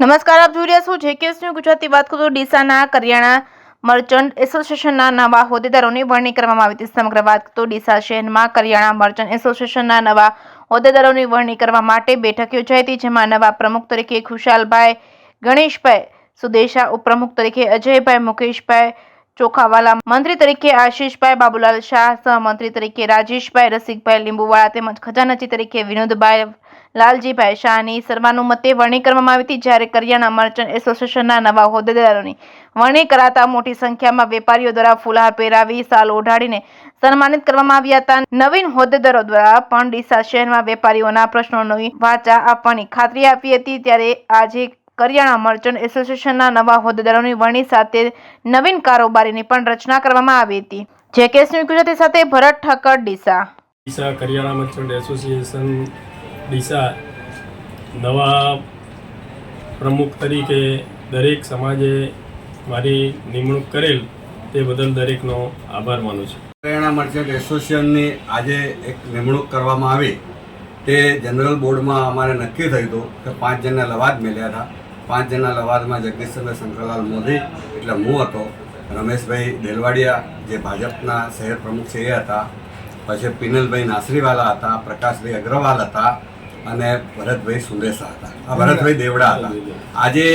નમસ્કાર, આપ જોઈ રહ્યા છો જેકેએસ ન્યૂઝ ગુજરાતી. વાત કરું તો ડીસાના કરિયાણા મર્ચન્ટ એસોસિએશનના નવા હોદ્દેદારોની વરણી કરવામાં આવી હતી. સમગ્ર વાત તો ડીસા શહેરમાં કરિયાણા મર્ચન્ટ એસોસિએશનના નવા હોદ્દેદારોની વરણી કરવા માટે બેઠક યોજાઈ હતી, જેમાં નવા પ્રમુખ તરીકે ખુશાલભાઈ ગણેશભાઈ સુદેશા, ઉપપ્રમુખ તરીકે અજયભાઈ મુકેશભાઈ ચોખાવાલા, મંત્રી તરીકે આશીષભાઈ બાબુલાલ શાહ, સહમંત્રી તરીકે રાજેશભાઈ રસિકભાઈ લીંબુવાળા તેમજ ખજાનચી તરીકે વિનોદભાઈ લાલજીભાઈ શાહની સર્વાનુમતે વરણી કરવામાં આવી હતી. જ્યારે કરિયાણા મર્ચન્ટ એસોસિએશનના નવા હોદ્દેદારોની વરણી કરાતા મોટી સંખ્યામાં વેપારીઓ દ્વારા ફુલહાર પહેરાવી શાલ ઓઢાડીને સન્માનિત કરવામાં આવ્યા હતા. નવીન હોદ્દેદારો દ્વારા પણ ડીસા શહેરમાં વેપારીઓના પ્રશ્નોની વાચા આપવાની ખાતરી આપી હતી. ત્યારે આજે કરિયાણા મર્ચન્ટ એસોસિએશનના નવા હોદ્દેદારોની વરણી સાથે નવીન કારોબારીની પણ રચના કરવામાં આવી હતી. જેકેએસ ન્યૂઝ ગુજરાતી સાથે ભરત ઠક્કર, ડીસા. ડીસા કરિયાણા મર્ચન્ટ એસોસિએશન ડીસા નવા પ્રમુખ તરીકે દરેક સમાજે મારી નિમણૂક કરેલ તે બદલ દરેકનો આભાર માનું છું. કરિયાણા મર્ચન્ટ એસોસિએશનની આજે એક નિમણૂક કરવામાં આવી તે જનરલ બોર્ડમાં અમારે નક્કી થયું હતું કે 5 જણના લવાદ મળ્યા હતા. 5 જણના લવાદમાં જગદીશચંદ્ર શંકરલાલ મોદી એટલે હું હતો, રમેશભાઈ દેલવાડિયા જે ભાજપના શહેર પ્રમુખ છે એ હતા, પછી પિનલભાઈ નાસરીવાલા હતા, પ્રકાશભાઈ અગ્રવાલ હતા અને ભરતભાઈ સુંદેસા હતા, ભરતભાઈ દેવડા હતા. આજે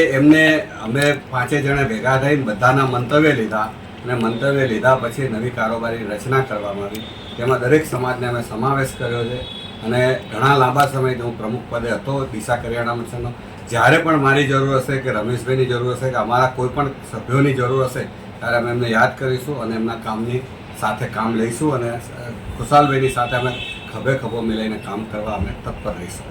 અમે 5 જણે ભેગા થઈને બધાના મંતવ્ય લીધા અને મંતવ્ય લીધા પછી નવી કારોબારી રચના કરવામાં આવી. તેમાં દરેક સમાજને અમે સમાવેશ કર્યો છે અને ઘણા લાંબા સમયથી હું પ્રમુખ પદે હતો ડીસા કરિયાણા મર્ચન્ટનો. જ્યારે પણ મારી જરૂર હશે કે રમેશભાઈની જરૂર હશે કે અમારા કોઈ પણ સભ્યોની જરૂર હશે ત્યારે અમે એમને યાદ કરીશું અને એમના કામની સાથે કામ લઈશું અને ખુશાલભાઈની સાથે અમે ખભે ખભો મિલાઈને કામ કરવા અમે તત્પર રહીશું.